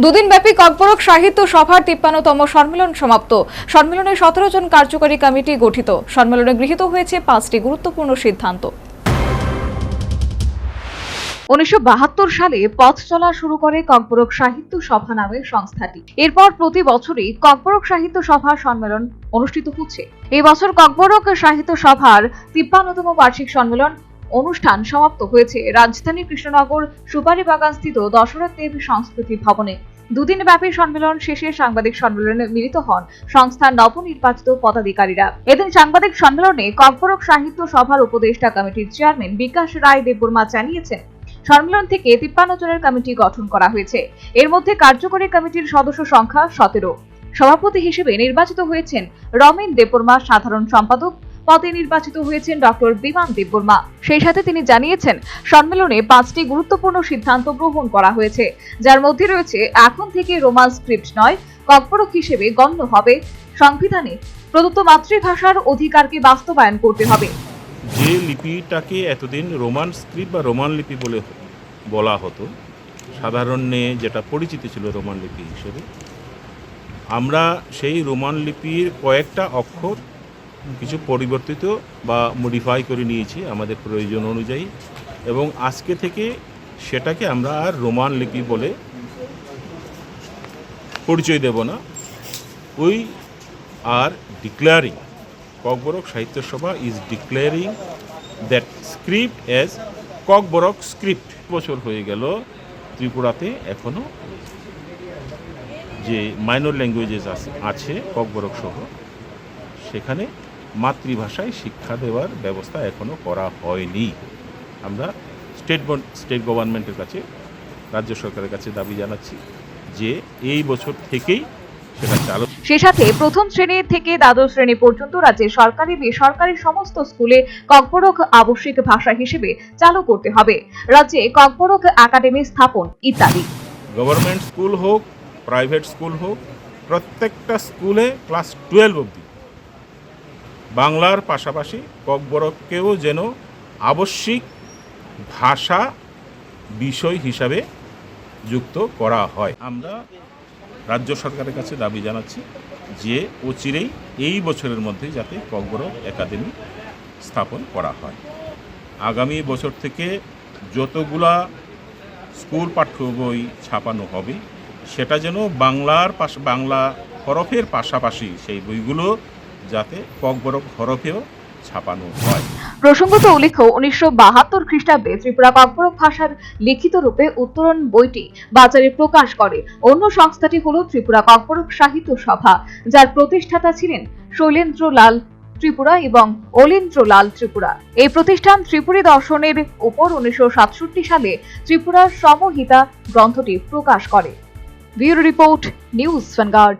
দুদিনব্যাপী ককবরক সাহিত্য সভার ৫৩তম সম্মেলন সমাপ্ত। সম্মেলনে ১৭ জন কার্যকরী কমিটি গঠিত। সম্মেলনে গৃহীত হয়েছে ৫টি গুরুত্বপূর্ণ সিদ্ধান্ত। ১৯৭২ সালে পথ চলা শুরু করে ককবরক সাহিত্য সভা নামের সংস্থাটি। এরপর প্রতি বছরই ককবরক সাহিত্য সভা সম্মেলন অনুষ্ঠিত হচ্ছে। এই বছর ককবরক সাহিত্য সভার ৫৩তম বার্ষিক সম্মেলন অনুষ্ঠান সমাপ্ত হয়েছে রাজধানীর কৃষ্ণনগর সুপারিবাগানস্থিত দশরথ দেব সংস্কৃতি ভবনে। দুদিনব্যাপী সম্মেলন শেষে সাংবাদিক সম্মেলনে মিলিত হন সংস্থার নবনির্বাচিত পদাধিকারীরা। এদিন সাংবাদিক সম্মেলনে ককবরক সাহিত্য সভার উপদেষ্টা কমিটির চেয়ারম্যান বিকাশ রায় দেববর্মা জানিয়েছেন, সম্মেলন থেকে ৫৩ জনের কমিটি গঠন করা হয়েছে। এর মধ্যে কার্যকরী কমিটির সদস্য সংখ্যা ১৭। সভাপতি হিসেবে নির্বাচিত হয়েছেন রমেন দেববর্মা, সাধারণ সম্পাদক পদে নির্বাচিত হয়েছেন ডক্টর বিমান দেববর্মা। সেই সাথে তিনি জানিয়েছেন, সম্মেলনে ৫টি গুরুত্বপূর্ণ সিদ্ধান্ত গ্রহণ করা হয়েছে, যার মধ্যে রয়েছে এখন থেকে রোমান স্ক্রিপ্ট নয়, ককবরক হিসেবে গণ্য হবে। সংবিধানে প্রদত্ত মাতৃভাষার অধিকারকে বাস্তবায়ন করতে হবে। যে লিপিটাকে এতদিন রোমান স্ক্রিপ্ট বা রোমান লিপি বলা হতো, সাধারণে যেটা পরিচিত ছিল রোমান লিপি হিসেবে, আমরা সেই রোমান লিপির কয়েকটা অক্ষর কিছু পরিবর্তিত বা মডিফাই করে নিয়েছি আমাদের প্রয়োজন অনুযায়ী, এবং আজকে থেকে সেটাকে আমরা আর রোমান লিপি বলে পরিচয় দেব না। উই আর ডিক্লেয়ারিং, ককবরক সাহিত্য সভা is declaring that script as Kokborok script. বছর হয়ে গেল ত্রিপুরাতে এখনও যে মাইনর ল্যাঙ্গুয়েজেস আছে ককবরক সহ, সেখানে মাতৃভাষায় শিক্ষা দেওয়ার ব্যবস্থা এখনও করা হয়নি। আমরা স্টেট গভর্নমেন্টের কাছে, রাজ্য সরকারের কাছে দাবি জানাচ্ছি যে এই বছর থেকেই সেটা চালু। সে সাথে প্রথম শ্রেণী থেকে দ্বাদশ শ্রেণী পর্যন্ত রাজ্যের সরকারি বেসরকারি সমস্ত স্কুলে ককবরক আবশ্যিক ভাষা হিসেবে চালু করতে হবে। রাজ্যে ককবরক একাডেমি স্থাপন ইত্যাদি। গভর্নমেন্ট স্কুল হোক, প্রাইভেট স্কুল হোক, প্রত্যেকটা স্কুলে ক্লাস 12 অবধি বাংলার পাশাপাশি ককবরককেও যেন আবশ্যিক ভাষা বিষয় হিসাবে যুক্ত করা হয়। আমরা রাজ্য সরকারের কাছে দাবি জানাচ্ছি যে অচিরেই এই বছরের মধ্যে যাতে ককবরক একাডেমি স্থাপন করা হয়। আগামী বছর থেকে যতগুলা স্কুল পাঠ্য বই ছাপানো হবে, সেটা যেন বাংলা হরফের পাশাপাশি সেই বইগুলো যাতে ককবরক হরফেও ছাপানো হয়। প্রসঙ্গত উল্লেখ্য, ১৯৭২ খ্রিস্টাব্দে ত্রিপুরা ককবরক ভাষার লিখিত রূপে উত্তরণ বইটি বাজারে প্রকাশ করে। অন্য সংস্থাটি হল ত্রিপুরা ককবরক সাহিত্য সভা, যার প্রতিষ্ঠাতা ছিলেন শৈলেন্দ্র লাল ত্রিপুরা এবং অলীন্দ্র লাল ত্রিপুরা। এই প্রতিষ্ঠান ত্রিপুরী দর্শনের উপর ১৯৬৭ সালে ত্রিপুরার সমহিতা গ্রন্থটি প্রকাশ করে। Bureau report, news vanguard.